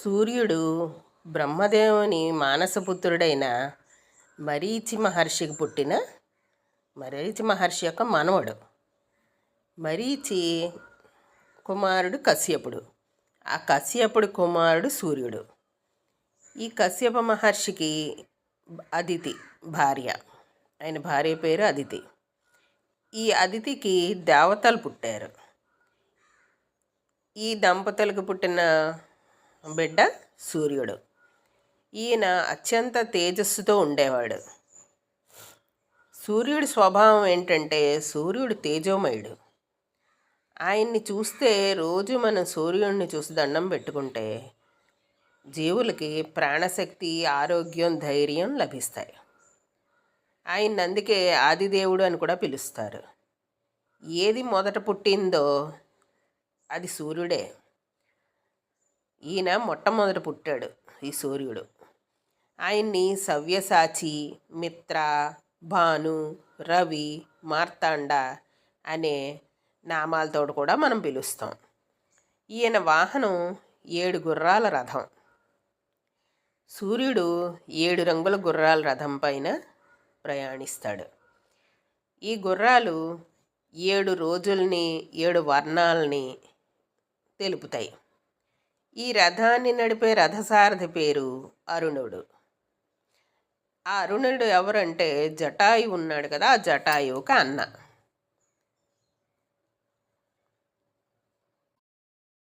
సూర్యుడు బ్రహ్మదేవుని మానసపుత్రుడైన మరీచి మహర్షికి పుట్టిన మరీచి మహర్షి యొక్క మనవడు. మరీచి కుమారుడు కశ్యపుడు. ఆ కశ్యపుడు కుమారుడు సూర్యుడు. ఈ కశ్యప మహర్షికి అదితి భార్య. ఆయన భార్య పేరు అదితి. ఈ అదితికి దేవతలు పుట్టారు. ఈ దంపతులకు పుట్టిన బిడ్డ సూర్యుడు. ఈయన అత్యంత తేజస్సుతో ఉండేవాడు. సూర్యుడి స్వభావం ఏంటంటే సూర్యుడు తేజోమయుడు. ఆయన్ని చూస్తే రోజు మనం సూర్యుడిని చూసి దండం పెట్టుకుంటే జీవులకి ప్రాణశక్తి, ఆరోగ్యం, ధైర్యం లభిస్తాయి. ఆయన్ని అందుకే ఆదిదేవుడు అని కూడా పిలుస్తారు. ఏది మొదట పుట్టిందో అది సూర్యుడే. ఈయన మొట్టమొదట పుట్టాడు ఈ సూర్యుడు. ఆయన్ని సవ్యసాచి, మిత్ర, భాను, రవి, మార్తాండ అనే నామాలతో కూడా మనం పిలుస్తాం. ఈయన వాహనం 7 గుర్రాల రథం. సూర్యుడు 7 రంగుల గుర్రాల రథం పైన ప్రయాణిస్తాడు. ఈ గుర్రాలు 7 రోజుల్ని, 7 వర్ణాలని తెలుపుతాయి. ఈ రథాన్ని నడిపే రథసారథి పేరు అరుణుడు. ఆ అరుణుడు ఎవరంటే జటాయు ఉన్నాడు కదా, ఆ జటాయువుకి అన్న.